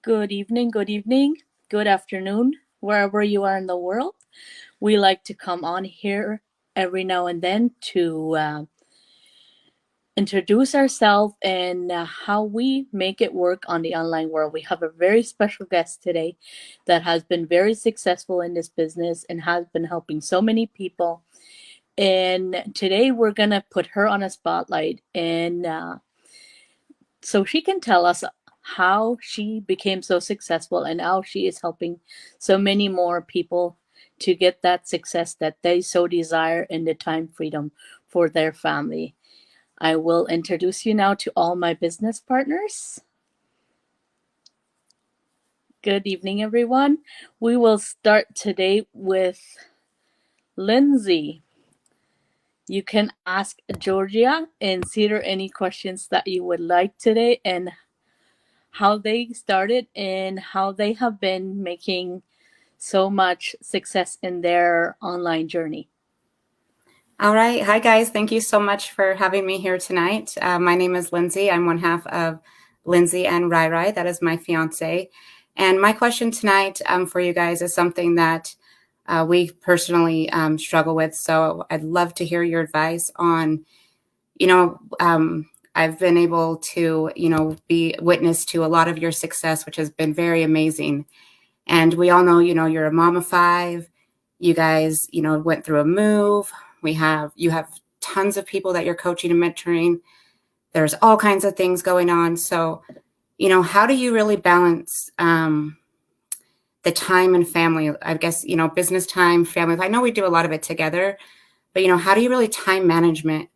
good evening, good afternoon, wherever you are in the world. We like to come on here every now and then to introduce ourselves and how we make it work on the online world. We have a very special guest today that has been very successful in this business and has been helping so many people. And today we're going to put her on a spotlight and so she can tell us how she became so successful and how she is helping so many more people to get that success that they so desire and the time freedom for their family. I will introduce you now to all my business partners. Good evening, everyone. We will start today with Lindsay. You can ask Georgia and Cedar any questions that you would like today and how they started and how they have been making so much success in their online journey. All right. Hi, guys. Thank you so much for having me here tonight. My name is Lindsay. I'm one half of Lindsay and Rai Rai. That is my fiance. And my question tonight for you guys is something that we personally struggle with. So I'd love to hear your advice on, I've been able to, be witness to a lot of your success, which has been very amazing. And we all know, you're a mom of 5. You guys, went through a move. You have tons of people that you're coaching and mentoring. There's all kinds of things going on. So, how do you really balance the time and family? I guess, business time, family. I know we do a lot of it together, but, how do you really time management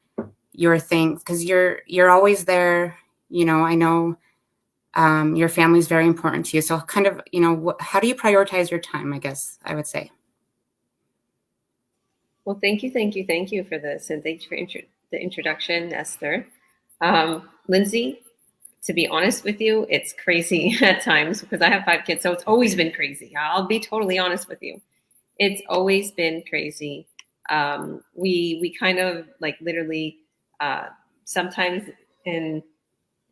your things? Because you're always there. I know your family is very important to you. So kind of, how do you prioritize your time, I guess I would say? Well, thank you for this. And thank you for the introduction, Esther. Lindsay, to be honest with you, it's crazy at times because I have 5 kids. So it's always been crazy. I'll be totally honest with you. It's always been crazy. We kind of like literally sometimes in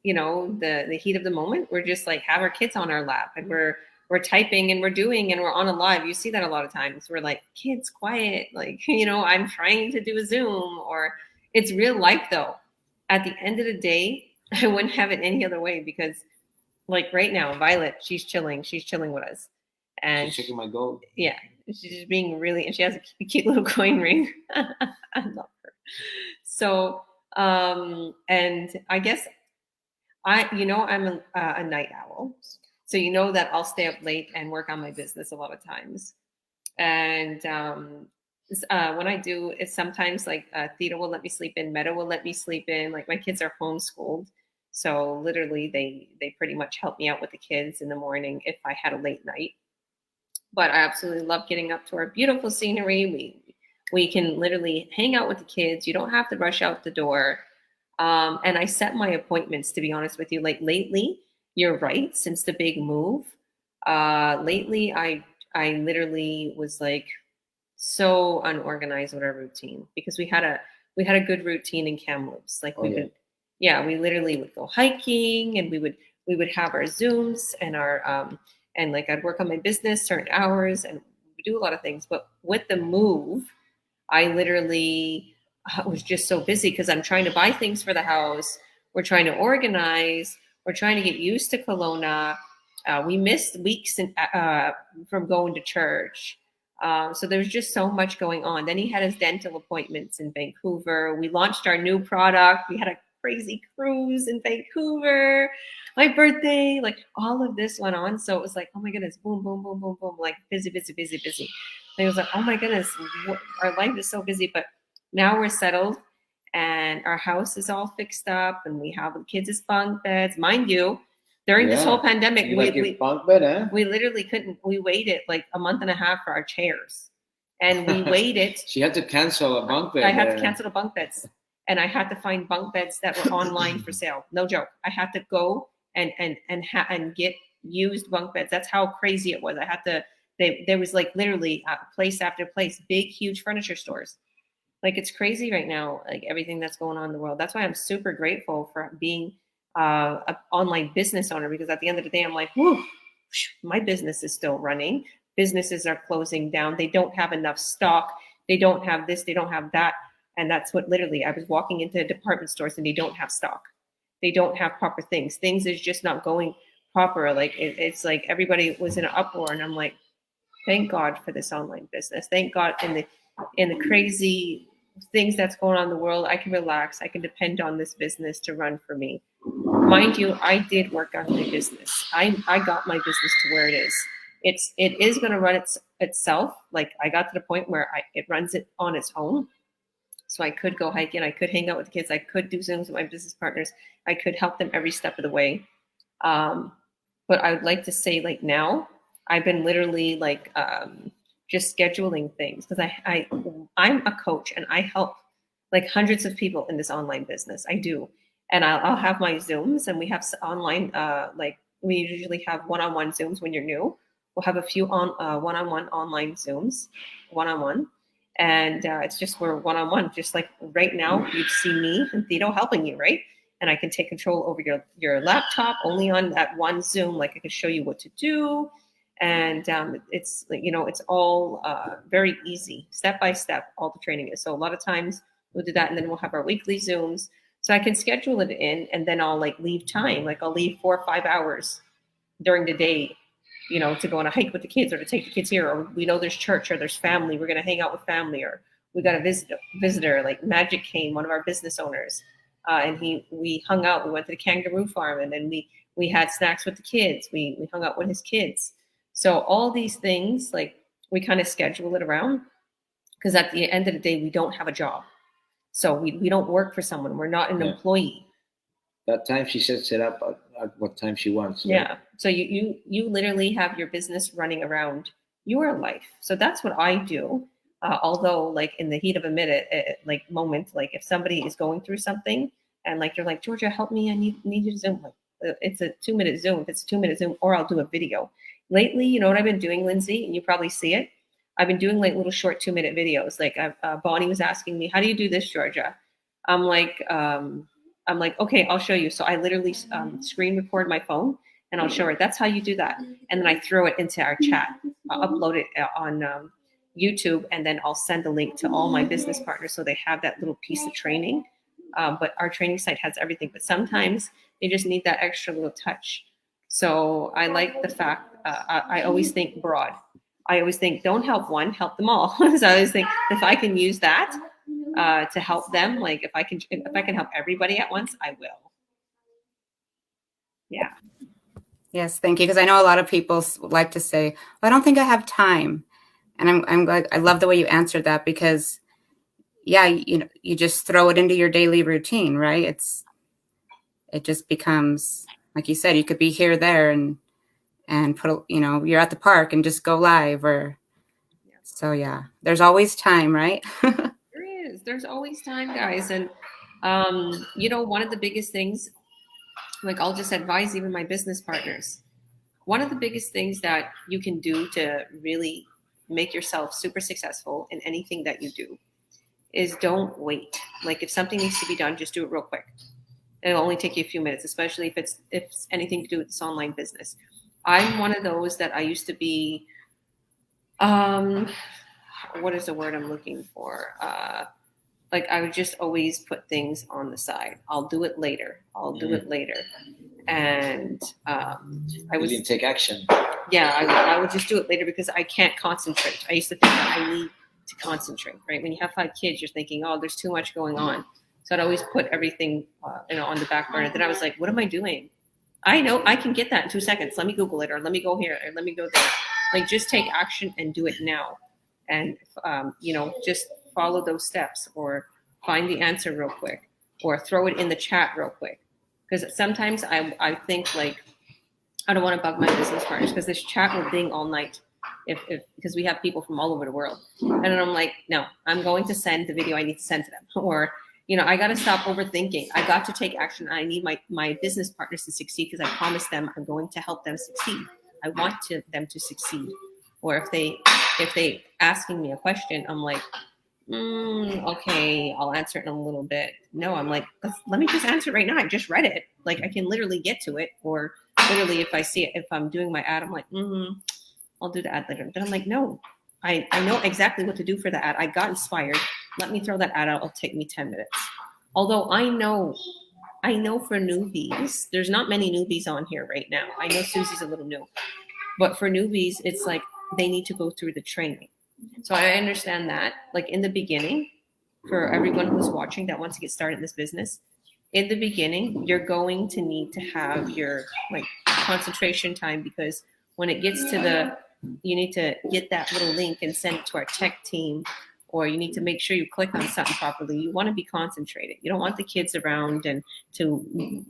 the heat of the moment, we're just like have our kids on our lap and we're typing and we're doing and we're on a live. You see that a lot of times. We're like, kids, quiet. Like, I'm trying to do a Zoom, or it's real life though. At the end of the day, I wouldn't have it any other way because like right now, Violet, she's chilling with us. And she's checking my gold. Yeah. She's just being really, and she has a cute little coin ring. I love her. So, and I guess I'm a night owl. So that I'll stay up late and work on my business a lot of times. And when I do, it's sometimes like Theta will let me sleep in, Meta will let me sleep in. Like my kids are homeschooled. So literally they pretty much help me out with the kids in the morning if I had a late night. But I absolutely love getting up to our beautiful scenery. We can literally hang out with the kids. You don't have to rush out the door. And I set my appointments, to be honest with you. Like lately, you're right, since the big move, lately I literally was like so unorganized with our routine because we had a good routine in Kamloops. Like we literally would go hiking and we would have our Zooms and our and like I'd work on my business certain hours and we do a lot of things. But with the move, I literally was just so busy because I'm trying to buy things for the house. We're trying to organize. We're trying to get used to Kelowna. We missed weeks from going to church. So there's just so much going on. Then he had his dental appointments in Vancouver. We launched our new product. We had a crazy cruise in Vancouver. My birthday, like all of this went on. So it was like, oh my goodness, boom, boom, boom, boom, boom, like busy. And I was like, oh my goodness, our life is so busy. But now we're settled and our house is all fixed up and we have the kids' bunk beds. Mind you, during this whole pandemic, bunk bed, huh? We literally couldn't. We waited like a month and a half for our chairs, and we waited. She had to cancel a bunk bed. I had to cancel the bunk beds, and I had to find bunk beds that were online for sale. No joke. I had to go and get used bunk beds. That's how crazy it was. I had to. There was like literally place after place, big, huge furniture stores. Like it's crazy right now. Like everything that's going on in the world. That's why I'm super grateful for being an online business owner, because at the end of the day, I'm like, whoo, my business is still running. Businesses are closing down. They don't have enough stock. They don't have this. They don't have that. And that's what literally I was walking into department stores and they don't have stock. They don't have proper things. Things is just not going proper. Like it's like everybody was in an uproar, and I'm like, thank God for this online business. Thank God in the crazy things that's going on in the world, I can relax. I can depend on this business to run for me. Mind you, I did work on my business. I got my business to where it is. It is going to run itself. Like I got to the point where it runs it on its own. So I could go hiking, I could hang out with the kids, I could do Zooms with my business partners, I could help them every step of the way. But I would like to say, like now, I've been literally like just scheduling things because I'm a coach and I help like hundreds of people in this online business. I do, and I'll have my Zooms, and we have online like we usually have one-on-one Zooms when you're new. We'll have a few one-on-one online Zooms, one-on-one. And it's just we're one-on-one, just like right now you'd see me and Thito helping you, right? And I can take control over your laptop only on that one Zoom. Like I can show you what to do. And it's, you know, it's all very easy, step by step, all the training is. So a lot of times we'll do that, and then we'll have our weekly Zooms. So I can schedule it in, and then I'll like leave time. Like I'll leave 4 or 5 hours during the day, you know, to go on a hike with the kids or to take the kids here, or we know there's church or there's family, we're going to hang out with family, or we got a visitor, like Magic came, one of our business owners, and we hung out, we went to the kangaroo farm, and then we had snacks with the kids, we hung out with his kids. So all these things, like we kind of schedule it around, because at the end of the day, we don't have a job. So we don't work for someone. We're not an employee. That time she sets it up at what time she wants. Yeah. Right? So you literally have your business running around your life. So that's what I do. Although like in the heat of a minute, like moment, like if somebody is going through something and like they're like, Georgia, help me, I need you to Zoom. Like, it's a 2-minute Zoom. If it's a 2-minute Zoom, or I'll do a video. Lately, you know what I've been doing, Lindsay, and you probably see it. I've been doing like little short 2-minute videos. Like Bonnie was asking me, how do you do this, Georgia? I'm like, okay, I'll show you. So I literally screen record my phone, and I'll show her, that's how you do that. And then I throw it into our chat. I'll upload it on YouTube, and then I'll send the link to all my business partners so they have that little piece of training. But our training site has everything. But sometimes they just need that extra little touch. So I like the fact, I always think broad. I always think, don't help one, help them all. So I always think, if I can use that to help them, like if I can help everybody at once, I will. Yeah. Yes, thank you. Because I know a lot of people like to say, well, I don't think I have time. And I'm glad, I love the way you answered that, because yeah, you know, you just throw it into your daily routine, right? It just becomes, like you said, you could be here, there, and put, you know, you're at the park and just go live, or so yeah, there's always time, right? There's always time, guys. And you know, one of the biggest things, like I'll just advise even my business partners, one of the biggest things that you can do to really make yourself super successful in anything that you do is don't wait. Like if something needs to be done, just do it real quick. It'll only take you a few minutes, especially if it's anything to do with this online business. I'm one of those that I used to be, what is the word I'm looking for? Like I would just always put things on the side. I'll do it later. And I You didn't take action. Yeah, I would just do it later because I can't concentrate. I used to think that I need to concentrate, right? When you have 5 kids, you're thinking, oh, there's too much going on. So I'd always put everything on the back burner. Then I was like, what am I doing? I know I can get that in 2 seconds. Let me Google it, or let me go here, or let me go there. Like just take action and do it now. And, you know, just follow those steps, or find the answer real quick, or throw it in the chat real quick. Because sometimes I think like, I don't want to bug my business partners because this chat will ding all night because we have people from all over the world. And then I'm like, no, I'm going to send the video I need to send to them. Or, you know, I got to stop overthinking. I got to take action. I need my business partners to succeed because I promised them I'm going to help them succeed. I want them to succeed. Or if they asking me a question, I'm like, okay, I'll answer it in a little bit. No, I'm like, let me just answer it right now. I just read it. Like I can literally get to it, or literally, if I see it, if I'm doing my ad, I'm like, I'll do the ad later. Then I'm like, no, I know exactly what to do for the ad. I got inspired. Let me throw that ad out. It'll take me 10 minutes. Although I know for newbies, there's not many newbies on here right now. I know Susie's a little new, but for newbies, it's like they need to go through the training. So I understand that. Like in the beginning, for everyone who's watching that wants to get started in this business, in the beginning, you're going to need to have your like concentration time, because when it gets to you need to get that little link and send it to our tech team, or you need to make sure you click on something properly. You want to be concentrated. You don't want the kids around and to,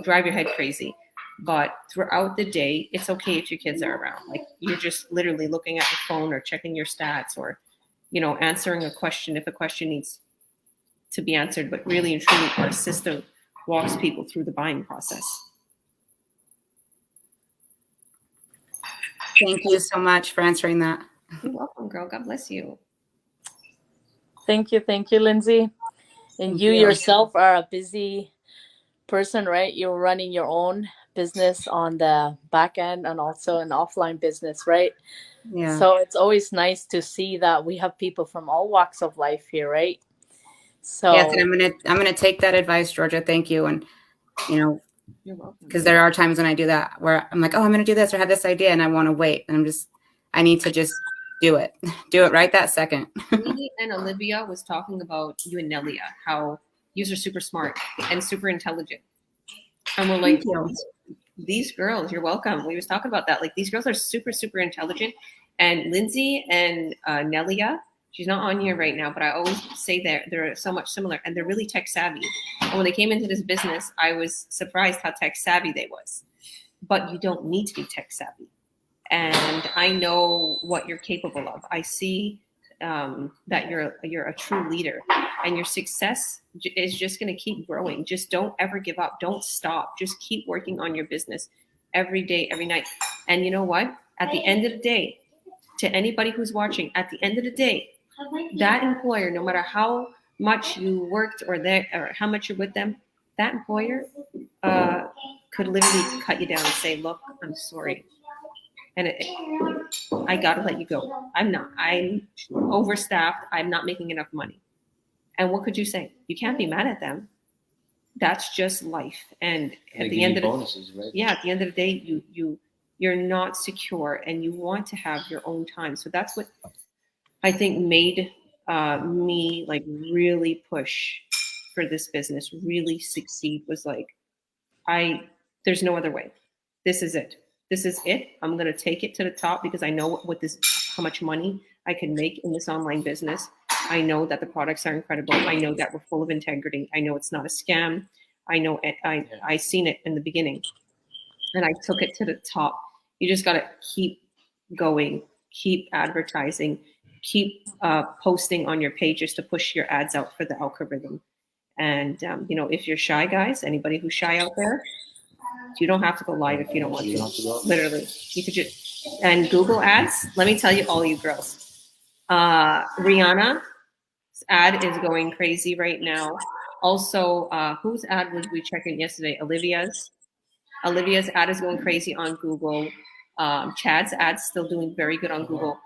drive your head crazy. But throughout the day, it's okay if your kids are around. Like you're just literally looking at your phone or checking your stats, or, answering a question if a question needs to be answered. But really and truly, our system walks people through the buying process. Thank you so much for answering that. You're welcome, girl. God bless you. Thank you, Lindsay. And you yourself are a busy person, right? You're running your own business on the back end and also an offline business, right? Yeah. So it's always nice to see that we have people from all walks of life here, right? So yes, and I'm gonna take that advice, Georgia. Thank you. And You're welcome. Because there are times when I do that where I'm like, oh, I'm gonna do this or have this idea, and I want to wait, and I need to just do it right that second. Me and Olivia was talking about you and Nelia, how you are super smart and super intelligent. And we're like, these girls, you're welcome. We was talking about that. Like these girls are super, super intelligent. And Lindsay and Nelia, she's not on here right now, but I always say they're so much similar, and they're really tech savvy. And when they came into this business, I was surprised how tech savvy they was. But you don't need to be tech savvy. And I know what you're capable of. I see that you're a true leader, and your success is just going to keep growing. Just don't ever give up. Don't stop. Just keep working on your business every day, every night. And you know what? At the end of the day, to anybody who's watching, at the end of the day, that employer, no matter how much you worked or how much you're with them, that employer could literally cut you down and say, look, I'm sorry. And I got to let you go. I'm overstaffed. I'm not making enough money. And what could you say? You can't be mad at them. That's just life. And at the end of bonuses, right? Yeah, at the end of the day, you're not secure, and you want to have your own time. So that's what I think made me like really push for this business, really succeed, was like, there's no other way. This is it. This is it. I'm going to take it to the top, because I know how much money I can make in this online business. I know that the products are incredible. I know that we're full of integrity. I know it's not a scam. I know I seen it in the beginning, and I took it to the top. You just got to keep going, keep advertising, keep posting on your pages to push your ads out for the algorithm. And, if you're shy, guys, anybody who's shy out there, you don't have to go live if you don't want to. Literally, you could just, and Google ads. Let me tell you, all you girls, Rihanna's ad is going crazy right now. Also, whose ad was we checking yesterday? Olivia's ad is going crazy on Google. Chad's ad's still doing very good on Google.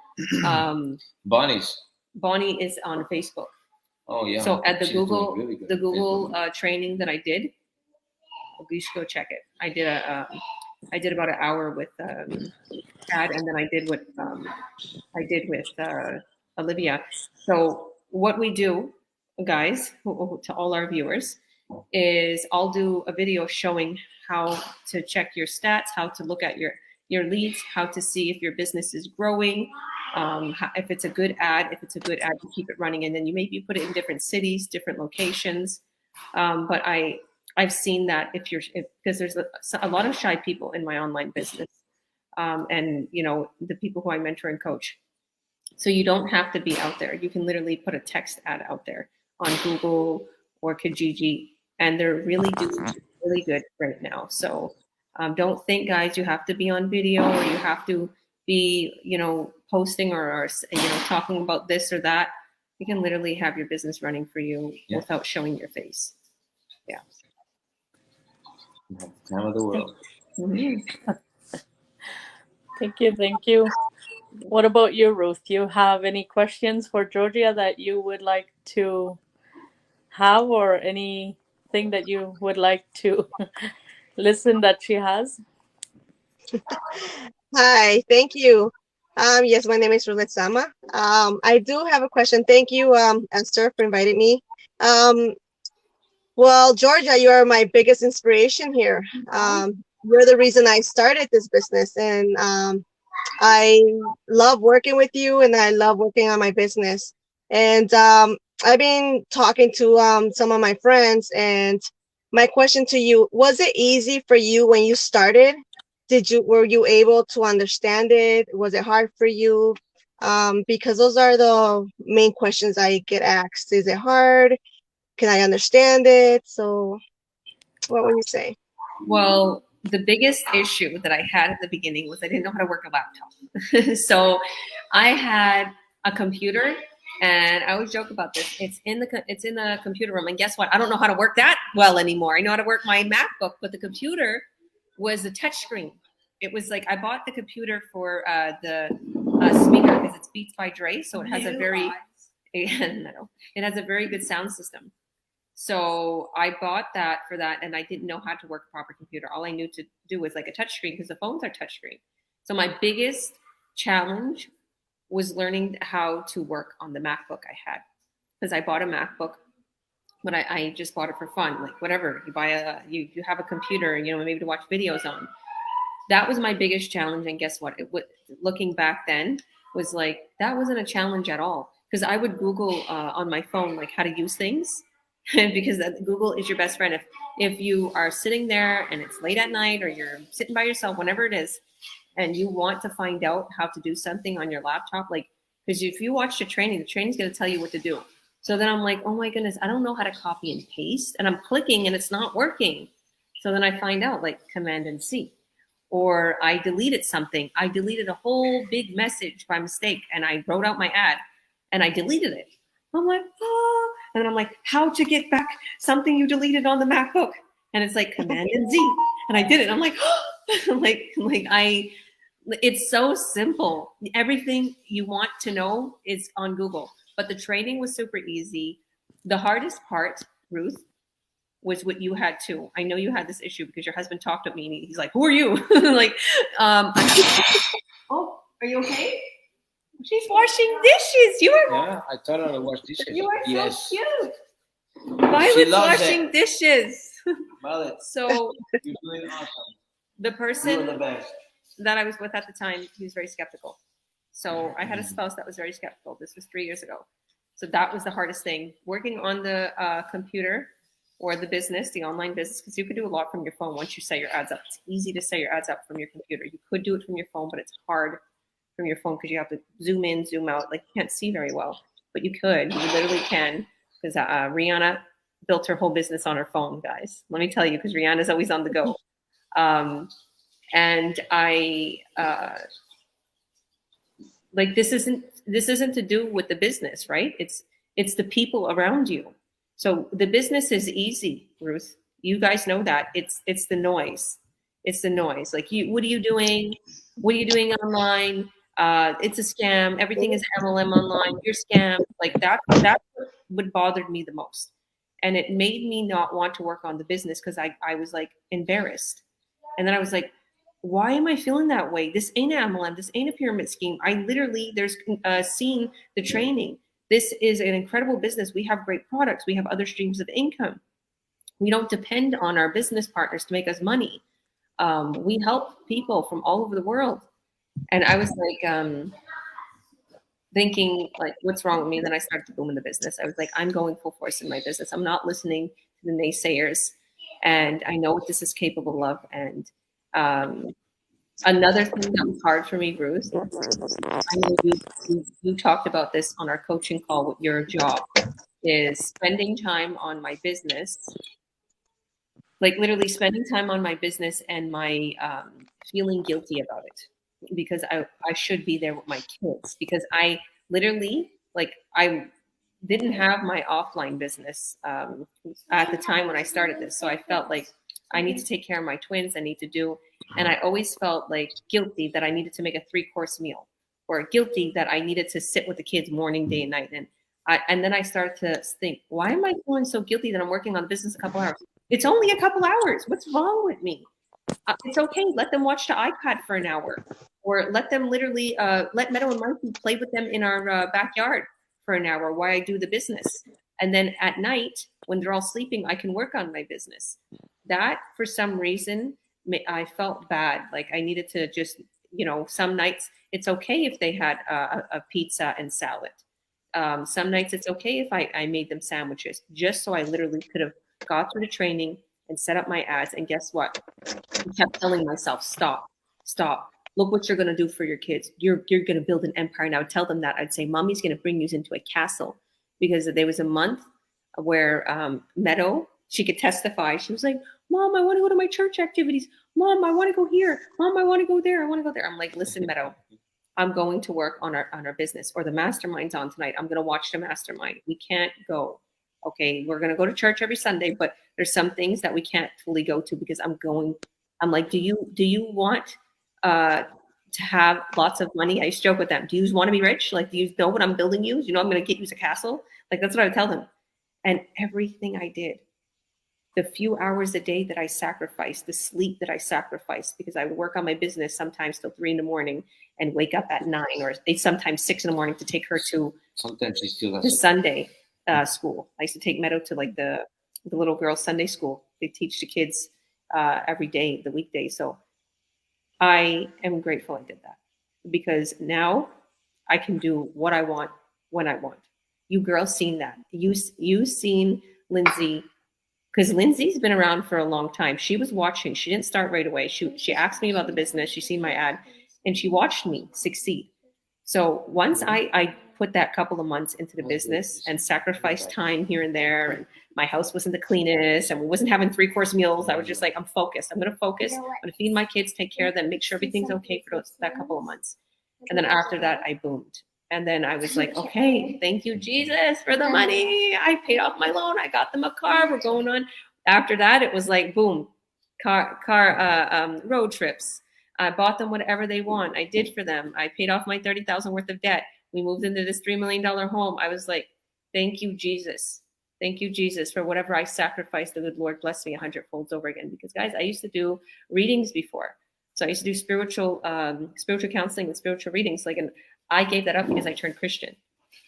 Bonnie is on Facebook. Oh yeah. So at the Google training that I did, you should go check it. I did about an hour with Chad, and then I did with Olivia. So what we do, guys, to all our viewers, is I'll do a video showing how to check your stats, how to look at your leads, how to see if your business is growing, if it's a good ad, you keep it running, and then you maybe put it in different cities, different locations. But I've seen that because there's a lot of shy people in my online business, and the people who I mentor and coach. So you don't have to be out there. You can literally put a text ad out there on Google or Kijiji, and they're really doing really good right now. So don't think, guys, you have to be on video, or you have to be, posting or talking about this or that. You can literally have your business running for you without showing your face. Yeah. Time of the world. Thank you. Thank you. What about you, Ruth? Do you have any questions for Georgia that you would like to have, or anything that you would like to listen that she has? Hi, thank you. Yes, my name is Rulet Sama. I do have a question. Thank you, Esther, for inviting me. Well, Georgia, you are my biggest inspiration here. You're the reason I started this business, and I love working with you, and I love working on my business. And I've been talking to some of my friends, and my question to you, was it easy for you when you started? Were you able to understand it? Was it hard for you? Because those are the main questions I get asked. Is it hard? Can I understand it? So what would you say? Well, the biggest issue that I had at the beginning was I didn't know how to work a laptop. So I had a computer, and I always joke about this. It's in the computer room, and guess what? I don't know how to work that well anymore. I know how to work my MacBook, but the computer was a touchscreen. It was like I bought the computer for the speaker because it's Beats by Dre, so it has a very it has a very good sound system. So I bought that for that, and I didn't know how to work a proper computer. All I knew to do was like a touchscreen because the phones are touchscreen. So my biggest challenge was learning how to work on the MacBook I had, because I bought a MacBook, but I just bought it for fun, like whatever. You buy you have a computer, maybe to watch videos on. That was my biggest challenge, and guess what? Looking back then was like that wasn't a challenge at all, because I would Google on my phone like how to use things. Because Google is your best friend. If you are sitting there and it's late at night, or you're sitting by yourself, whenever it is, and you want to find out how to do something on your laptop, like, because if you watch the training's going to tell you what to do. So then I'm like, oh my goodness, I don't know how to copy and paste, and I'm clicking and it's not working. So then I find out like Command and C, or I deleted something. I deleted a whole big message by mistake, and I wrote out my ad and I deleted it. I'm like, oh. And then I'm like, how to get back something you deleted on the MacBook? And it's like Command and Z. And I did it. I'm like, oh. It's so simple. Everything you want to know is on Google. But the training was super easy. The hardest part, Ruth, was what you had too. I know you had this issue because your husband talked to me and he's like, who are you? Oh, are you okay? She's washing dishes. Yeah, I taught her to wash dishes. You are yes. so cute. Violet's washing dishes. Violet, So you're doing awesome. the You're person the best. that I was with at the time, he was very skeptical. So I had a spouse that was very skeptical. This was 3 years ago. So that was the hardest thing. Working on the computer or the business, the online business, because you could do a lot from your phone once you set your ads up. It's easy to set your ads up from your computer. You could do it from your phone, but it's hard from your phone because you have to zoom in, zoom out. Like you can't see very well, but you could. You literally can, because Rihanna built her whole business on her phone, guys. Let me tell you, because Rihanna's always on the go. And I like this isn't to do with the business, right? It's the people around you. So the business is easy, Ruth. You guys know that. It's the noise. It's the noise. Like what are you doing? What are you doing online? It's a scam. Everything is MLM online. You're scammed. Like that's what bothered me the most. And it made me not want to work on the business because I was like embarrassed. And then I was like, why am I feeling that way? This ain't an MLM. This ain't a pyramid scheme. There's seen the training. This is an incredible business. We have great products. We have other streams of income. We don't depend on our business partners to make us money. We help people from all over the world. And I was like thinking, like, what's wrong with me? And then I started to boom in the business. I was like, I'm going full force in my business. I'm not listening to the naysayers. And I know what this is capable of. And another thing that was hard for me, Ruth, I know you talked about this on our coaching call with your job, is spending time on my business, like literally spending time on my business and my feeling guilty about it because I should be there with my kids because I literally, like, I didn't have my offline business at the time when I started this. So I felt like I need to take care of my twins. I need to do, and I always felt like guilty that I needed to make a 3-course meal, or guilty that I needed to sit with the kids morning, day, and night. And then I started to think, why am I feeling so guilty that I'm working on business a couple hours? It's only a couple hours. What's wrong with me? It's okay. Let them watch the iPad for an hour, or let them literally let Meadow and Monkey play with them in our backyard for an hour while I do the business. And then at night, when they're all sleeping, I can work on my business. That, for some reason, I felt bad. Like I needed to just, some nights it's okay if they had a pizza and salad. Some nights it's okay if I made them sandwiches, just so I literally could have got through the training and set up my ads. And guess what? I kept telling myself, stop. Look what you're going to do for your kids. You're going to build an empire. And I would tell them that. I'd say, Mommy's going to bring you into a castle. Because there was a month where Meadow, she could testify. She was like, Mom, I want to go to my church activities. Mom, I want to go here. Mom, I want to go there. I want to go there. I'm like, listen, Meadow, I'm going to work on our business, or the mastermind's on tonight. I'm going to watch the mastermind. We can't go. Okay, we're going to go to church every Sunday, but there's some things that we can't fully go to because I'm like, do you want to have lots of money? I used to joke with them. Do you want to be rich? Like, do you know what I'm building you? You know, I'm going to get you a castle. Like, that's what I would tell them. And everything I did, the few hours a day that I sacrificed, the sleep that I sacrificed, because I would work on my business sometimes till 3 a.m. and wake up at 9, or sometimes 6 a.m. to take her to Sometimes she still has the Sunday school. I used to take Meadow to like the little girls' Sunday school. They teach the kids every day, the weekday. So I am grateful I did that, because now I can do what I want when I want. You girls seen that. You seen Lindsay, because Lindsay's been around for a long time. She was watching. She didn't start right away. She asked me about the business. She seen my ad, and she watched me succeed. So once I put that couple of months into the business and sacrificed time here and there, and my house wasn't the cleanest, and we wasn't having 3-course meals, I was just like, I'm focused. I'm going to focus. I'm going to feed my kids, take care of them, make sure everything's okay for that couple of months. And then after that, I boomed. And then I was like, okay, thank you, Jesus, for the money. I paid off my loan. I got them a car. We're going on. After that, it was like, boom, road trips. I bought them whatever they want. I did for them. I paid off my $30,000 worth of debt. We moved into this $3 million home. I was like, thank you, Jesus. Thank you, Jesus, for whatever I sacrificed. The good Lord bless me 100-fold over again. Because, guys, I used to do readings before. So I used to do spiritual counseling and spiritual readings. And I gave that up because I turned Christian.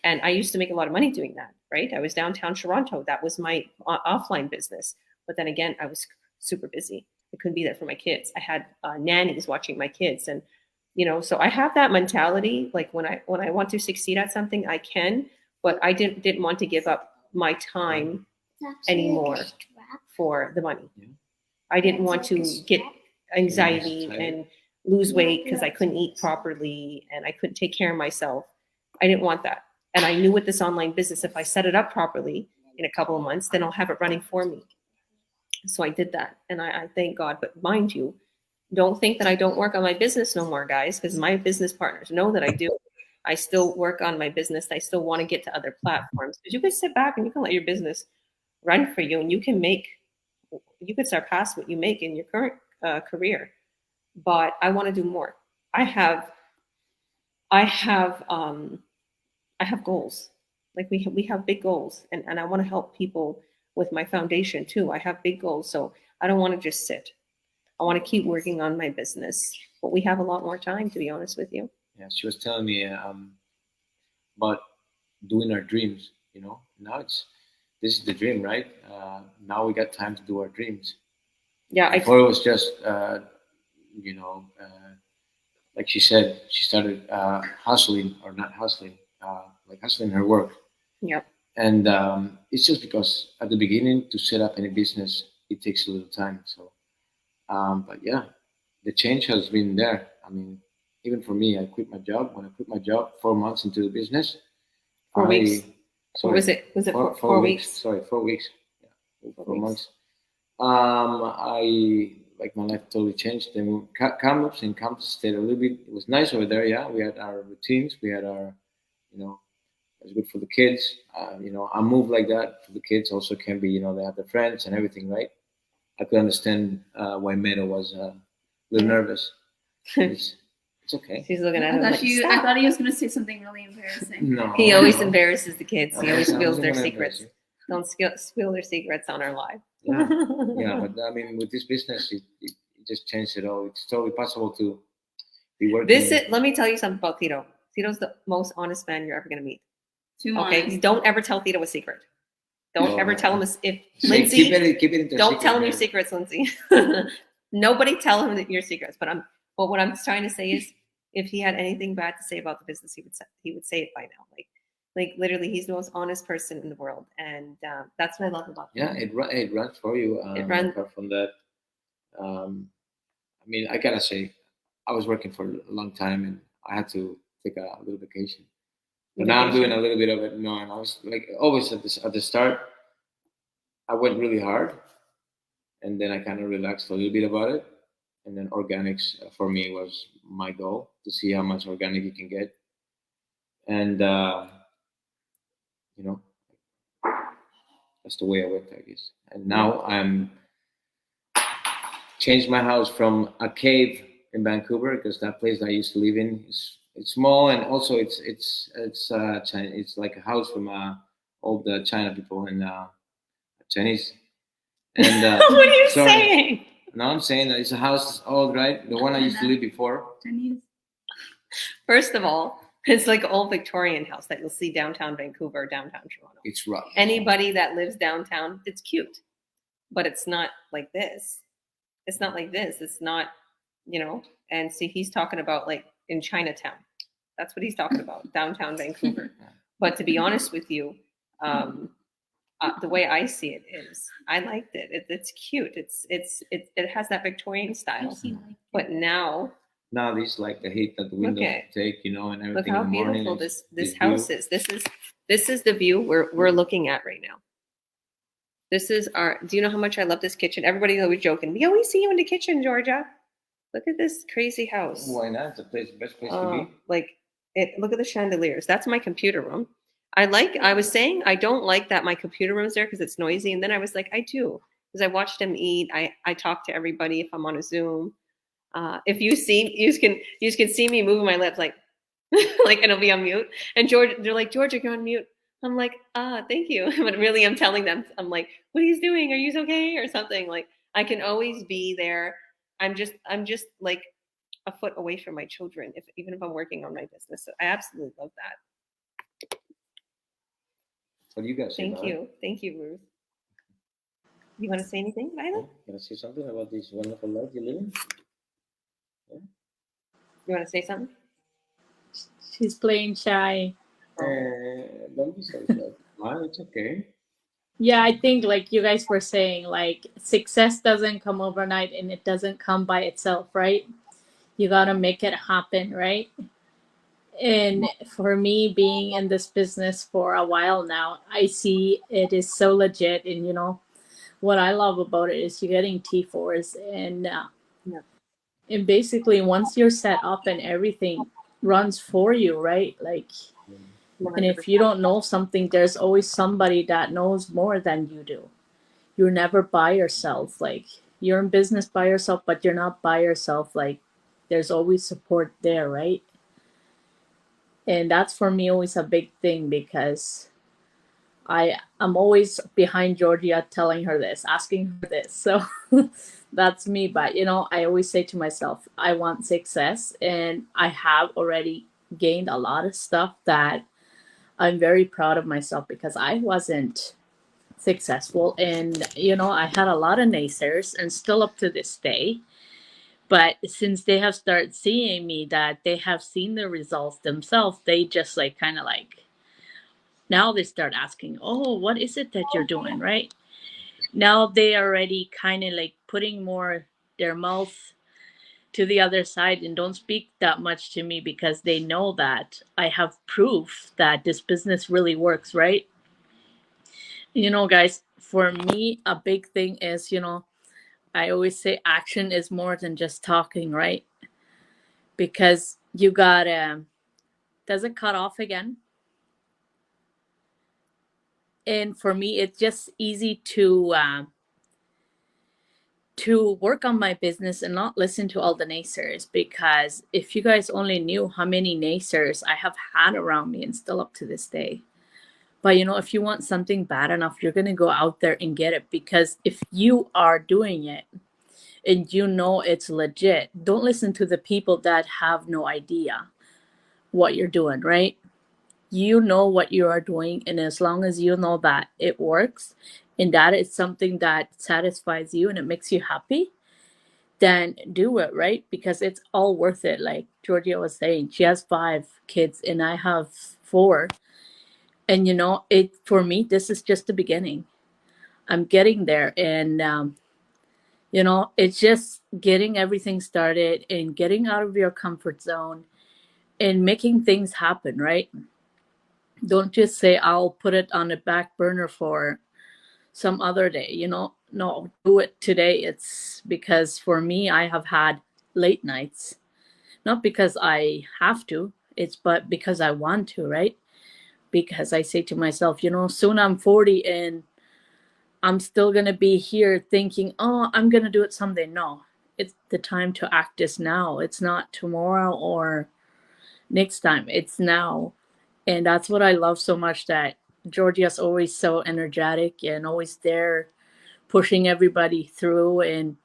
And I used to make a lot of money doing that, right? I was downtown Toronto. That was my offline business. But then again, I was super busy. I couldn't be there for my kids. I had nannies watching my kids. And, so I have that mentality. Like when I want to succeed at something, I can, but I didn't want to give up my time anymore for the money. I didn't want to get anxiety and lose weight because I couldn't eat properly and I couldn't take care of myself. I didn't want that. And I knew with this online business, if I set it up properly in a couple of months, then I'll have it running for me. So I did that. And I thank God. But mind you, don't think that I don't work on my business no more, guys, because my business partners know that I do. I still work on my business. I still want to get to other platforms, because you can sit back and you can let your business run for you, and you could surpass what you make in your current career. But I want to do more. I have goals. Like we have big goals, and I want to help people with my foundation too. I have big goals, so I don't want to just sit. I want to keep working on my business, but we have a lot more time, to be honest with you. Yeah, she was telling me about doing our dreams. Now this is the dream, right? Now we got time to do our dreams. Yeah, before it was just like she said, she started hustling, or not hustling, like hustling her work. Yep. And it's just because at the beginning, to set up any business, it takes a little time. So, but yeah, the change has been there. I mean, even for me, I quit my job. When I quit my job, 4 months into the business, 4 weeks. Sorry, or was it 4 weeks? Sorry, 4 weeks. Yeah, 4 months. Like my life totally changed. Then Kamloops stayed a little bit. It was nice over there. Yeah, we had our routines. We had our, it was good for the kids. I moved like that for the kids. Also can be, they have their friends and everything, right? I could understand why Meadow was a little nervous. It's okay. She's looking at I him thought, like, I "Stop." thought he was going to say something really embarrassing. No, He always no. embarrasses the kids. He always I spills wasn't their gonna secrets. embarrass Don't spill their secrets on our live. Yeah, yeah, but I mean, with this business, it just changed it all. It's totally possible to be working. Let me tell you something about Tito. Tito's the most honest man you're ever going to meet. Too Okay, honest. don't ever tell Tito a secret. Don't No, ever no. tell him if Say, Lindsay. keep it into Don't secret, tell him man. your secrets, Lindsay. Nobody tell him your secrets. But what I'm trying to say is, if he had anything bad to say about the business, he would say it by now. Like literally, he's the most honest person in the world, and that's what I love about him. Yeah, it runs for you. It runs. Apart from that, I mean, I gotta say, I was working for a long time, and I had to take a little vacation. But now I'm doing a little bit of it. No, and I was like always at the start, I went really hard, and then I kind of relaxed a little bit about it. And then organics for me was my goal to see how much organic you can get. And you know, that's the way I went, I guess. And now I'm changed my house from a cave in Vancouver, because that place I used to live in is it's small, and also it's China, it's like a house from old China people and Chinese. And What are you so, saying? No, I'm saying that it's a house that's old, right? The one I used to live before. Chinese. First of all, it's like an old Victorian house that you'll see downtown Vancouver, downtown Toronto. It's rough. Anybody that lives downtown, it's cute, but it's not like this. It's not like this. It's not, and see, he's talking about like in Chinatown. That's what he's talking about, downtown Vancouver. But to be honest with you, the way I see it is, I liked it. It's cute. It has that Victorian style. But now these like the heat that the windows take, and everything. Look how in the morning, beautiful this house is. This is the view we're looking at right now. This is do you know how much I love this kitchen? Everybody's always joking. We always see you in the kitchen, Georgia. Look at this crazy house. Why not? It's the best place to be. Look at the chandeliers. That's my computer room. I was saying I don't like that my computer room's there because it's noisy. And then I was like, I do. Because I watched him eat. I talk to everybody if I'm on a Zoom. If you can see me moving my lips like and it'll be on mute. And they're like, Georgia, you're on mute. I'm like, thank you. But really I'm telling them, I'm like, what are you doing? Are you okay? Or something. Like I can always be there. I'm just like a foot away from my children, even if I'm working on my business. So I absolutely love that. What do you guys say? Thank you, Ruth. You want to say anything, Violet? Can I say something about this wonderful life you live in? Yeah. You want to say something? She's playing shy. Don't be so shy. It's okay. Yeah, I think like you guys were saying, like success doesn't come overnight and it doesn't come by itself, right? You gotta make it happen, right? And for me, being in this business for a while now, I see it is so legit. And what I love about it is you're getting T4s, and basically once you're set up and everything runs for you, right? Like, and if you don't know something, there's always somebody that knows more than you do. You're never by yourself. Like, you're in business by yourself, but you're not by yourself. Like, there's always support there, right? And that's for me always a big thing, because I'm always behind Georgia telling her this, asking her this. So that's me. But I always say to myself, I want success, and I have already gained a lot of stuff that I'm very proud of myself, because I wasn't successful, and I had a lot of naysayers, and still up to this day. But since they have started seeing me, that they have seen the results themselves, they just like kind of like, now they start asking, oh, what is it that you're doing, right? Now they already kind of like putting more their mouth to the other side and don't speak that much to me, because they know that I have proof that this business really works, right? Guys, for me, a big thing is, I always say action is more than just talking, right? Because you gotta, does it cut off again? And for me, it's just easy to to work on my business and not listen to all the naysayers, because if you guys only knew how many naysayers I have had around me and still up to this day. But if you want something bad enough, you're going to go out there and get it, because if you are doing it and it's legit, don't listen to the people that have no idea what you're doing, right? You know what you are doing, and as long as you know that it works and that it's something that satisfies you and it makes you happy, then do it, right? Because it's all worth it. Like Georgia was saying, she has 5 kids and I have 4. And it, for me, this is just the beginning. I'm getting there. And it's just getting everything started and getting out of your comfort zone and making things happen, right? Don't just say I'll put it on the back burner for some other day. No, do it today. It's because for me, I have had late nights, not because I have to, but because I want to, right? Because I say to myself, soon I'm 40 and I'm still going to be here thinking, oh, I'm going to do it someday. No, it's the time to act is now. It's not tomorrow or next time. It's now. And that's what I love so much, that Georgia's always so energetic and always there pushing everybody through. And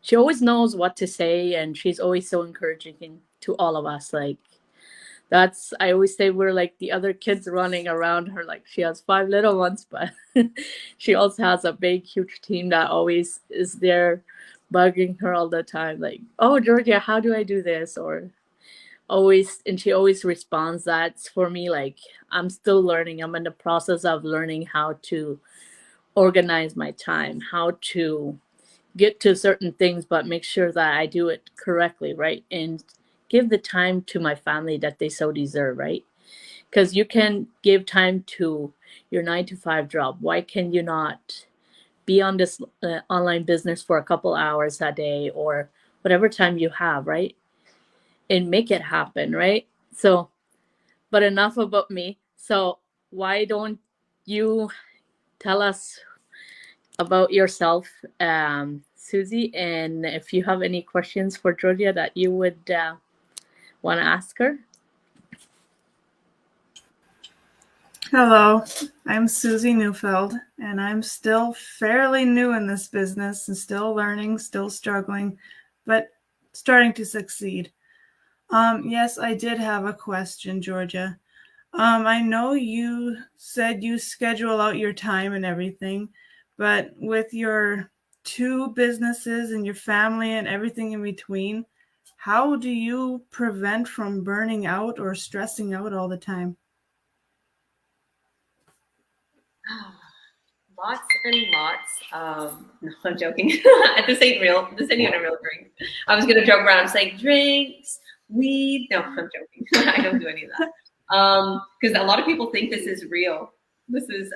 she always knows what to say. And she's always so encouraging to all of us. Like, I always say we're like the other kids running around her. Like, she has 5 little ones, but she also has a big, huge team that always is there bugging her all the time. Like, oh, Georgia, how do I do this? Or always, and she always responds. That's for me, like, I'm still learning. I'm in the process of learning how to organize my time, how to get to certain things, but make sure that I do it correctly, right? And give the time to my family that they so deserve, right? Because you can give time to your 9 to 5 job. Why can you not be on this online business for a couple hours a day or whatever time you have, right? And make it happen, right? So, but enough about me. So, why don't you tell us about yourself, Susie, and if you have any questions for Georgia that you would want to ask her? Hello, I'm Susie Neufeld, and I'm still fairly new in this business and still learning, still struggling, but starting to succeed. Yes, I did have a question, Georgia. I know you said you schedule out your time and everything, but with your 2 businesses and your family and everything in between, how do you prevent from burning out or stressing out all the time? Lots and lots. No, I'm joking. This ain't real. This ain't even a real drink. I was gonna joke around. I'm saying drinks, weed. No, I'm joking. I don't do any of that. Because a lot of people think this is real. This is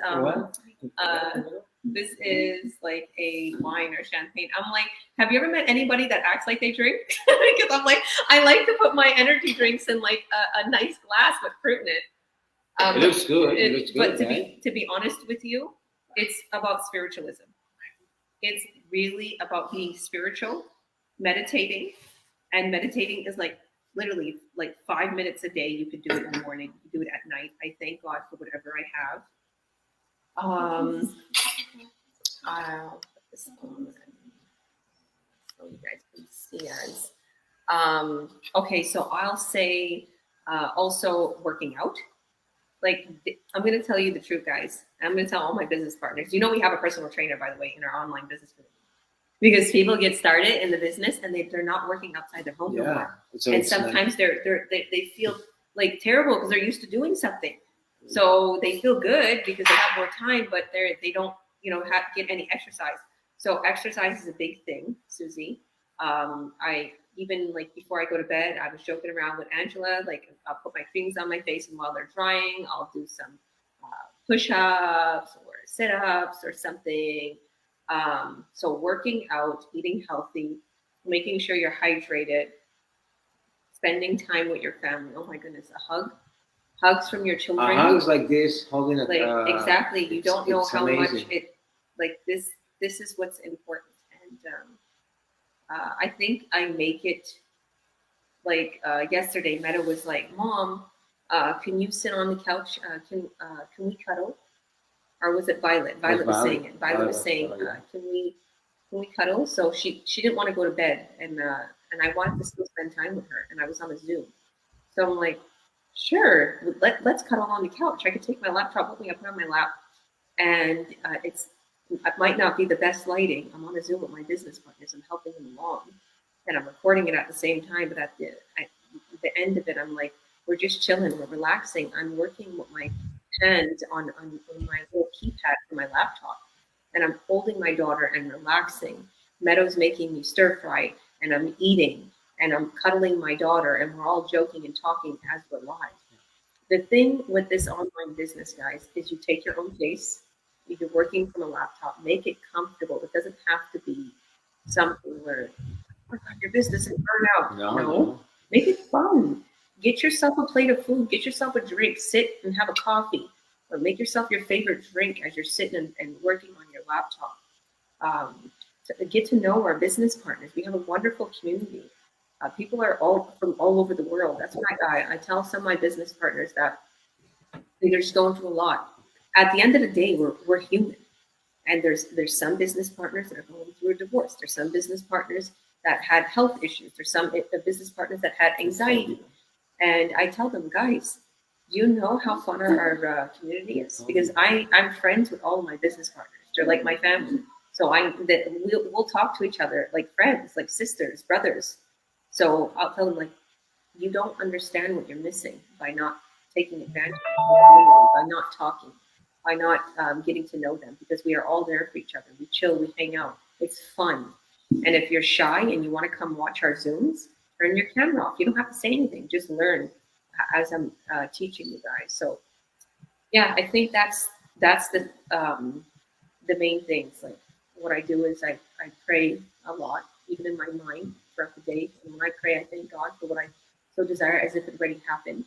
this is like a wine or champagne. I'm like, have you ever met anybody that acts like they drink? Because I'm like, I like to put my energy drinks in like a nice glass with fruit in it. It looks good. It looks good, but right? to be honest with you, it's about spiritualism. It's really about being spiritual, meditating, and meditating is like literally like 5 minutes a day. You could do it in the morning, you could do it at night. I thank God for whatever I have. I'll put this on so you guys can see us. Okay, so I'll say also working out. Like, I'm going to tell you the truth, guys. I'm going to tell all my business partners. We have a personal trainer, by the way, in our online business group. Because people get started in the business and they're not working outside their home anymore. So and sometimes they feel like terrible because they're used to doing something. So they feel good because they have more time, but they don't get any exercise. So exercise is a big thing, Susie. I even like before I go to bed, I was joking around with Angela. Like, I'll put my fingers on my face, and while they're drying, I'll do some push-ups or sit-ups or something. So working out, eating healthy, making sure you're hydrated, spending time with your family. Oh my goodness, hugs from your children. Hugs like this, holding a exactly. You don't know how amazing. Much it like this. This is what's important, and I think I make it like yesterday. Meta was like, "Mom, can you sit on the couch? Can we cuddle?" Or was it Violet? Violet was saying it. Violet was saying, can we cuddle? So she didn't want to go to bed, and I wanted to still spend time with her, and I was on a Zoom. So I'm like, sure, let's cuddle on the couch. I could take my laptop with me. I put it on my lap, and it might not be the best lighting. I'm on a Zoom with my business partners. I'm helping them along, and I'm recording it at the same time. But at the end of it, I'm like, we're just chilling. We're relaxing. I'm working with my hand on my little keypad for my laptop, and I'm holding my daughter and relaxing. Meadow's making me stir fry, and I'm eating, and I'm cuddling my daughter, and we're all joking and talking as we're live. The thing with this online business, guys, is you take your own pace. If you're working from a laptop, make it comfortable. It doesn't have to be something where, oh my God, your business is burned out. No. Make it fun. Get yourself a plate of food. Get yourself a drink. Sit and have a coffee. Or make yourself your favorite drink as you're sitting and working on your laptop. To get to know our business partners. We have a wonderful community. People are all from all over the world. That's why I tell some of my business partners that they're just going through a lot. At the end of the day, we're human. And there's some business partners that are going through a divorce. There's some business partners that had health issues. There's some business partners that had anxiety. And I tell them, guys, do you know how fun our community is? Because I'm friends with all of my business partners. They're like my family. So we'll talk to each other like friends, like sisters, brothers. So I'll tell them, like, you don't understand what you're missing by not taking advantage of by not talking, by not getting to know them, because we are all there for each other. We chill, we hang out. It's fun. And if you're shy and you want to come watch our Zooms, turn your camera off. You don't have to say anything. Just learn as I'm teaching you guys. So yeah, I think that's the main things. Like what I do is I pray a lot, even in my mind throughout the day. And when I pray, I thank God for what I so desire as if it already happened.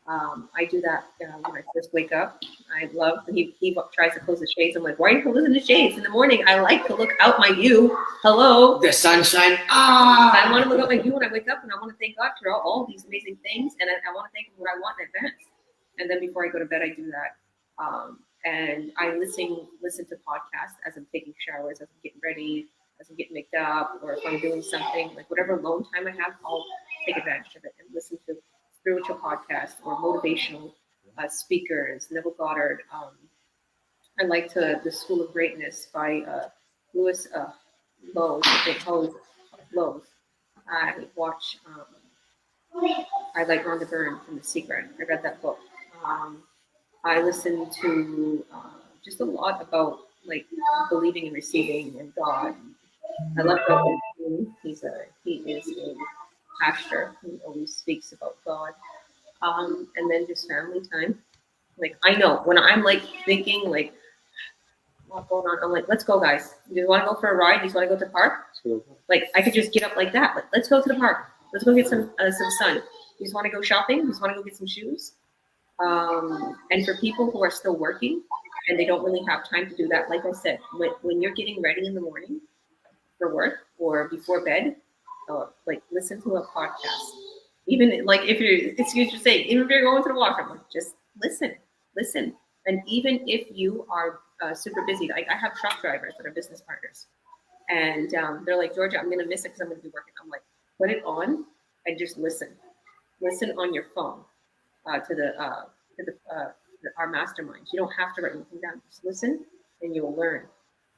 I do that when I first wake up. I love when he tries to close the shades. I'm like, why are you closing the shades in the morning? I like to look out my view. Hello. The sunshine. I want to look out my view when I wake up, and I want to thank God for all these amazing things. And I want to thank him what I want in advance. And then before I go to bed, I do that. And I listen to podcasts as I'm taking showers, as I'm getting ready, as I'm getting made up, or if I'm doing something, like whatever alone time I have, I'll take advantage of it and listen to spiritual podcasts or motivational speakers. Neville Goddard. I like The School of Greatness by Lewis Lowe's. Lowe's. I watch. I like Rhonda Byrne from The Secret. I read that book. I listen to just a lot about like believing and receiving and God. I love Bill. He is a pastor. He always speaks about God. And then just family time. Like I know when I'm like thinking like what's going on, I'm like, let's go, guys. Do you want to go for a ride? Do you want to go to the park? Like I could just get up like that. Like, let's go to the park. Let's go get some sun. You just want to go shopping? You just want to go get some shoes? And for people who are still working and they don't really have time to do that, like I said, when you're getting ready in the morning for work or before bed, like listen to a podcast. Even like if you're, excuse your sake, even if you're going to the washroom, like just listen. And even if you are super busy, like I have truck drivers that are business partners, and they're like, Georgia, I'm gonna miss it because I'm gonna be working. I'm like, put it on and just listen on your phone to our masterminds. You don't have to write anything down. Just listen and you'll learn.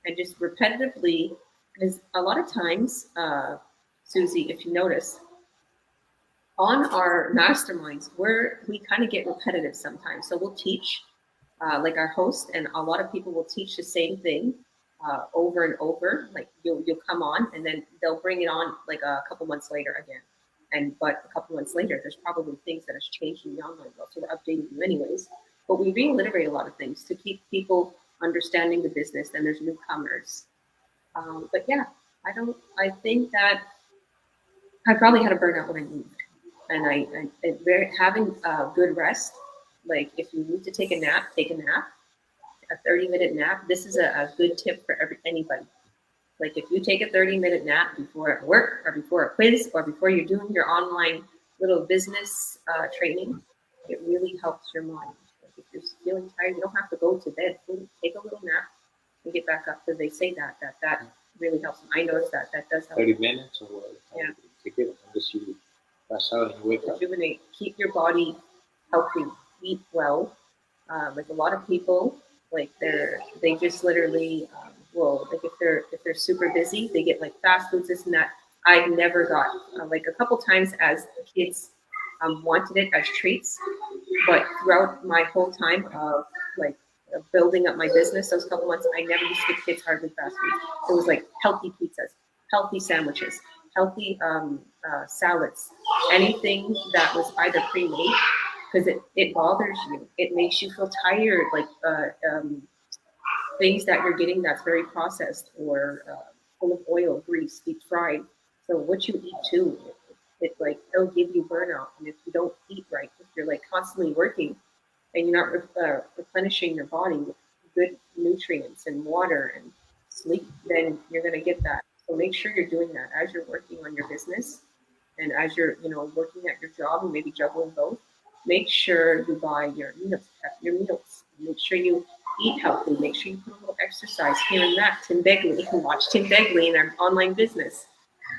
And just repetitively, because a lot of times, Susie, if you notice, on our masterminds, we kind of get repetitive sometimes. So we'll teach, like our host, and a lot of people will teach the same thing over and over. Like you'll come on, and then they'll bring it on like a couple months later again. But a couple months later, there's probably things that has changed in the online world. So we're updating you anyways. But we reiterate a lot of things to keep people understanding the business. Then there's newcomers. But yeah, I think that I probably had a burnout when I moved. And having good rest, like if you need to take a nap, take a nap, a 30-minute nap. This is a good tip for anybody. Like if you take a 30-minute nap before work or before a quiz or before you're doing your online little business training, it really helps your mind. Like if you're feeling tired, you don't have to go to bed. Take a little nap and get back up, because they say that really helps them. I noticed that does help. 30 minutes or what? Yeah. Take it unless you pass out and you wake up. Rejuvenate. Keep your body healthy. Eat well. Like a lot of people, like they just literally will, like if they're super busy, they get like fast foods, this and that. I've never got like a couple times as kids wanted it as treats, but throughout my whole time of like building up my business, those couple months, I never used to give kids hardly fast food. It was like healthy pizzas, healthy sandwiches, healthy salads, anything that was either pre-made, because it bothers you. It makes you feel tired, like things that you're getting that's very processed or full of oil, grease, deep fried. So what you eat too, it like it'll give you burnout. And if you don't eat right, if you're like constantly working and you're not replenishing your body with good nutrients and water and sleep, then you're gonna get that. So make sure you're doing that as you're working on your business and as you're working at your job and maybe juggling both. Make sure you buy your meals, prep your meals. Make sure you eat healthy. Make sure you put a little exercise here and that. Tim Begley, you can watch Tim Begley in our online business.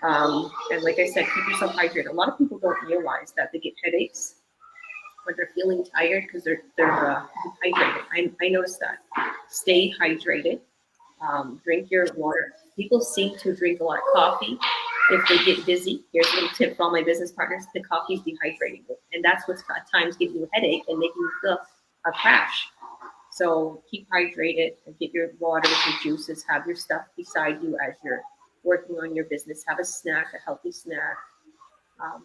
And like I said, keep yourself hydrated. A lot of people don't realize that they get headaches when they're feeling tired because they're dehydrated. I noticed that. Stay hydrated. Drink your water. People seem to drink a lot of coffee if they get busy. Here's a little tip for all my business partners: the coffee is dehydrating, and that's what's at times giving you a headache and making you feel a crash. So keep hydrated and get your water, your juices. Have your stuff beside you as you're working on your business. Have a snack, a healthy snack.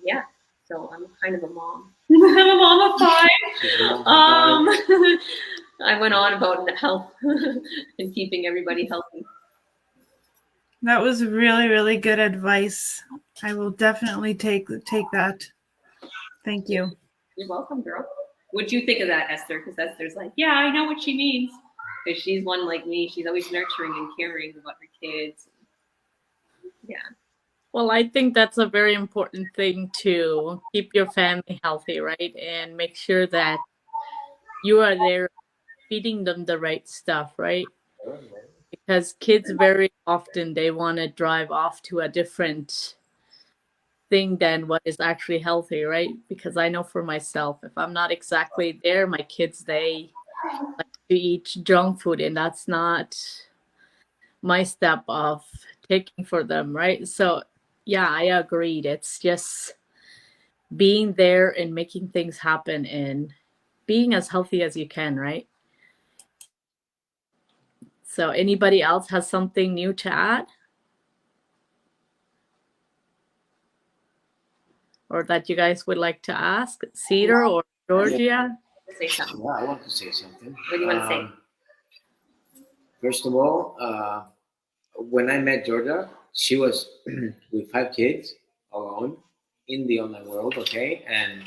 Yeah. So I'm kind of a mom. I'm a mom of 5. I went on about health and keeping everybody healthy. That was really, really good advice. I will definitely take that. Thank you. You're welcome, girl. What'd you think of that, Esther? Because Esther's like, yeah, I know what she means. Because she's one like me. She's always nurturing and caring about her kids. Yeah. Well, I think that's a very important thing to keep your family healthy, right? And make sure that you are there feeding them the right stuff, right? Because kids very often they want to drive off to a different thing than what is actually healthy, right? Because I know for myself, if I'm not exactly there, my kids they like to eat junk food, and that's not my step of taking for them, right? So yeah, I agreed. It's just being there and making things happen and being as healthy as you can, right? So anybody else has something new to add? Or that you guys would like to ask? Cedar or Georgia? Say something. Yeah, I want to say something. What do you want to say? First of all, when I met Georgia, she was with 5 kids alone in the online world, okay, and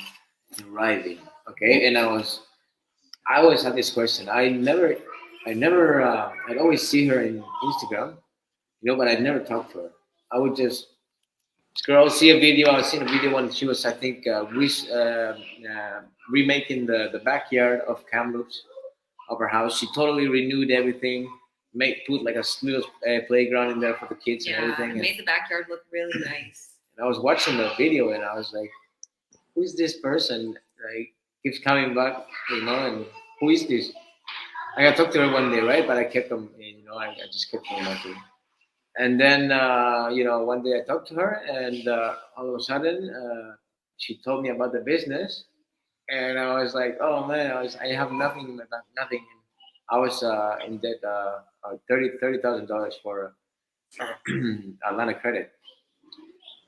thriving, okay. And I always had this question. I'd always see her in Instagram, but I'd never talk to her. I would just scroll, see a video. I was seeing a video when she was, I think, remaking the backyard of Kamloops of her house. She totally renewed everything, put like a little playground in there for the kids and everything. Made the backyard look really nice. And I was watching the video and I was like, who's this person? Like, keeps coming back, and who is this? I got to talk to her one day, right? But I kept them, I just kept them watching. And then, one day I talked to her and all of a sudden she told me about the business. And I was like, oh man, I have nothing in my bank, nothing. I was in debt, $30,000 for a line of credit.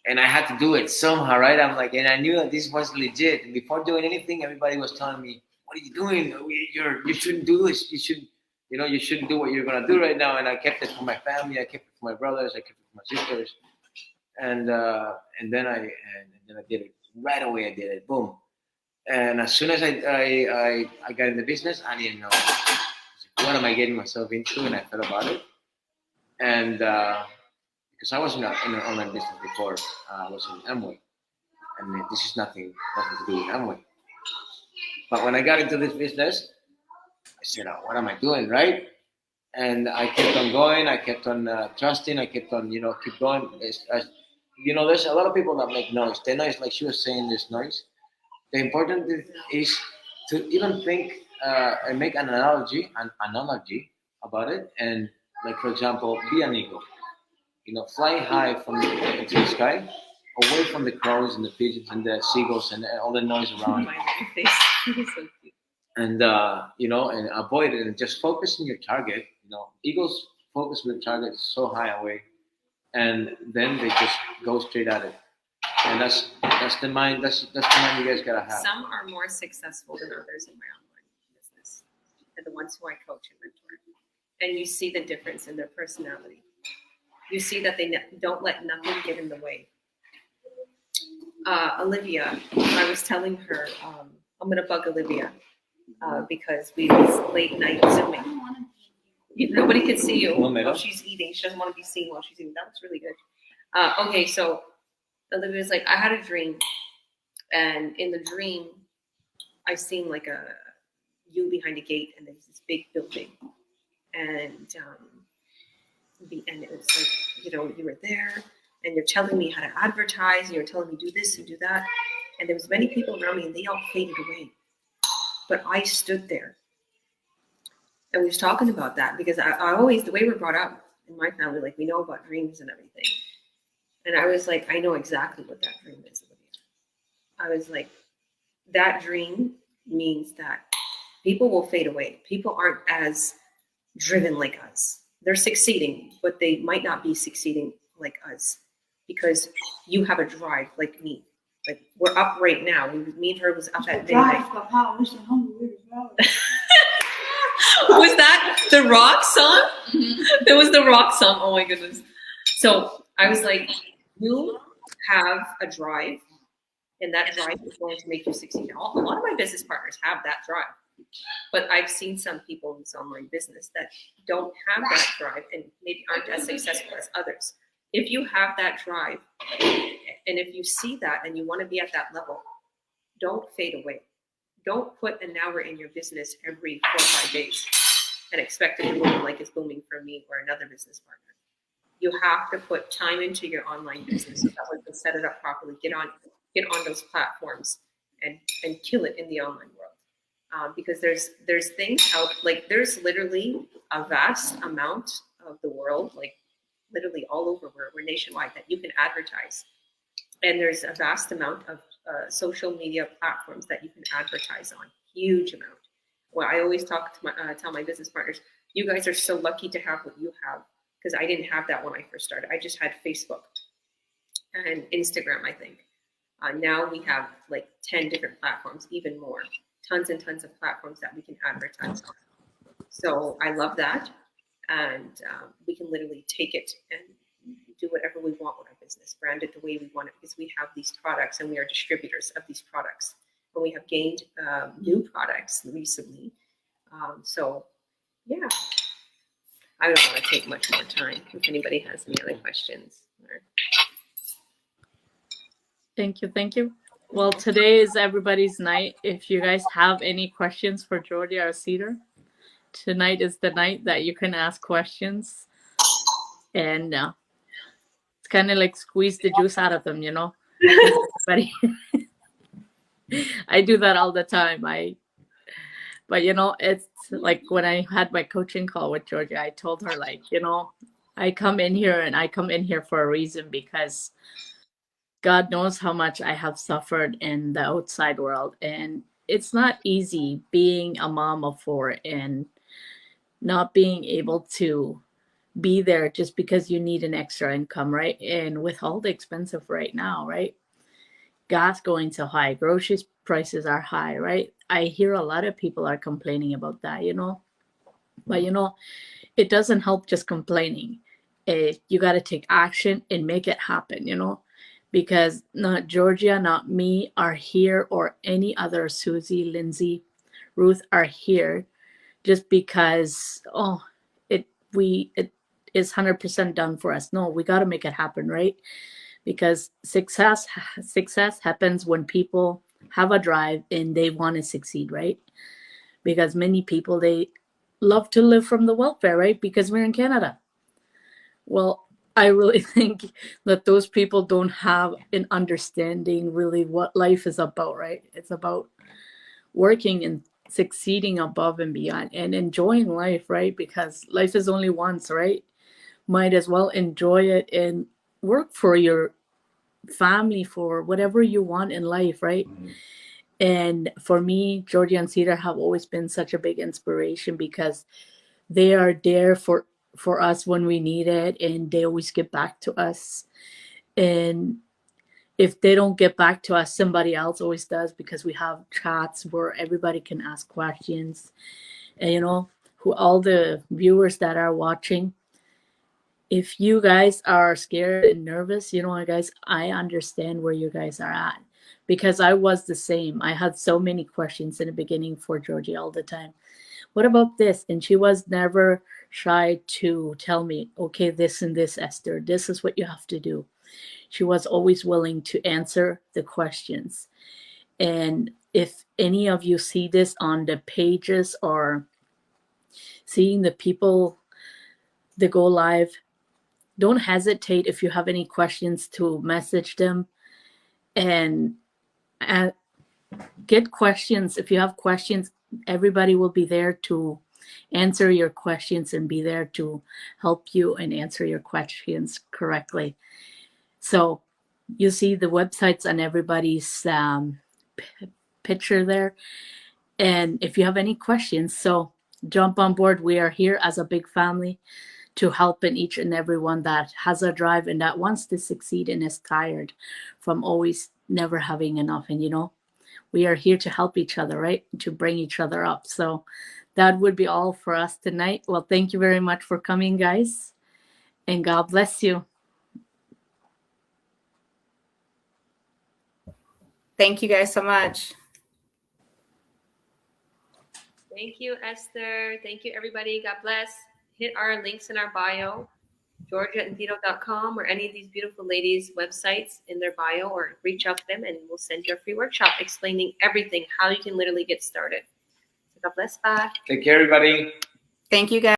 And I had to do it somehow, right? I'm like, and I knew that this was legit. And before doing anything, everybody was telling me, what are you doing? You shouldn't do this. You shouldn't do what you're going to do right now. And I kept it for my family. I kept it for my brothers. I kept it for my sisters. And then I did it. Right away, I did it. Boom. And as soon as I got in the business, I didn't know what am I getting myself into, and I thought about it. And because I was in an online business before. I was in Amway, and this is nothing to do with Amway. But when I got into this business, I said, oh, "What am I doing, right?" And I kept on going. I kept on trusting. I kept on, keep going. There's a lot of people that make noise. The noise, like she was saying, this noise. The important is to even think and make an analogy about it. And like, for example, be an eagle. Fly high into the sky, away from the crows and the pigeons and the seagulls and all the noise around. And and avoid it and just focus on your target. Eagles focus on the target so high away, and then they just go straight at it. And that's the mind. That's the mind you guys gotta have. Some are more successful than others in my online business, and the ones who I coach and mentor. And you see the difference in their personality. You see that they don't let nothing get in the way. Olivia, I was telling her, I'm gonna bug Olivia because we was late night Zooming. Nobody can see you while she's eating. She doesn't want to be seen while she's eating. That looks really good. Okay, so Olivia's like, I had a dream, and in the dream, I seen like you behind a gate, and there's this big building, and it was like, you were there, and you're telling me how to advertise, and you're telling me do this and do that, and there was many people around me, and they all faded away, but I stood there, and we was talking about that because I always, the way we're brought up in my family, like we know about dreams and everything. And I was like, I know exactly what that dream is, Olivia. I was like, that dream means that people will fade away. People aren't as driven like us. They're succeeding, but they might not be succeeding like us because you have a drive like me. Like we're up right now. Me and her was up at midnight. Was that the rock song? Mm-hmm. That was the rock song. Oh my goodness. So I was like, you have a drive, and that drive is going to make you succeed. A lot of my business partners have that drive, but I've seen some people in this online business that don't have that drive and maybe aren't as successful as others. If you have that drive, and if you see that and you want to be at that level, don't fade away. Don't put an hour in your business every 4 or 5 days and expect it to boom like it's booming for me or another business partner. You have to put time into your online business so that we can set it up properly. Get on those platforms and kill it in the online world. Because there's things out, like there's literally a vast amount of the world, like literally all over, we're nationwide, that you can advertise. And there's a vast amount of social media platforms that you can advertise on, huge amount. Well, I always tell my business partners, you guys are so lucky to have what you have, because I didn't have that when I first started. I just had Facebook and Instagram, I think. Now we have like 10 different platforms, even more, tons and tons of platforms that we can advertise on. So I love that. And we can literally take it and do whatever we want with our business, brand it the way we want it, because we have these products and we are distributors of these products. And we have gained new products recently. So yeah, I don't want to take much more time if anybody has any other questions. Thank you. Well, today is everybody's night. If you guys have any questions for Georgia or Cedar, tonight is the night that you can ask questions. And it's kind of like squeeze the juice out of them, But I do that all the time. But it's like when I had my coaching call with Georgia, I told her, like, I come in here for a reason, because God knows how much I have suffered in the outside world. And it's not easy being a mom of 4 and not being able to be there just because you need an extra income, right? And with all the expensive right now, right? Gas going so high, groceries prices are high, right? I hear a lot of people are complaining about that, But it doesn't help just complaining. You got to take action and make it happen, because not Georgia, not me are here, or any other Susie, Lindsay, Ruth are here just because is 100% done for us. No, we got to make it happen, right? Because success happens when people have a drive and they want to succeed, right? Because many people, they love to live from the welfare, right? Because we're in Canada. Well, I really think that those people don't have an understanding really what life is about, right? It's about working and succeeding above and beyond and enjoying life, right? Because life is only once, right? Might as well enjoy it and work for your family, for whatever you want in life, right? And for me, Georgia and Cedar have always been such a big inspiration because they are there for us when we need it, and they always get back to us. And if they don't get back to us, somebody else always does, because we have chats where everybody can ask questions. And who all the viewers that are watching, if you guys are scared and nervous, guys, I understand where you guys are at, because I was the same. I had so many questions in the beginning for Georgie all the time. What about this? And she was never shy to tell me, okay, this and this, Esther, this is what you have to do. She was always willing to answer the questions. And if any of you see this on the pages or seeing the people that go live, don't hesitate if you have any questions to message them and get questions. If you have questions, everybody will be there to answer your questions and be there to help you and answer your questions correctly. So you see the websites on everybody's picture there. And if you have any questions, so jump on board. We are here as a big family to help in each and every one that has a drive and that wants to succeed and is tired from always never having enough. And we are here to help each other, right? To bring each other up. So that would be all for us tonight. Well, thank you very much for coming, guys. And God bless you. Thank you guys so much. Thank you, Esther. Thank you, everybody. God bless. Hit our links in our bio, georgiaandtito.com, or any of these beautiful ladies' websites in their bio, or reach out to them and we'll send you a free workshop explaining everything, how you can literally get started. So God bless. Bye. Take care, everybody. Thank you guys.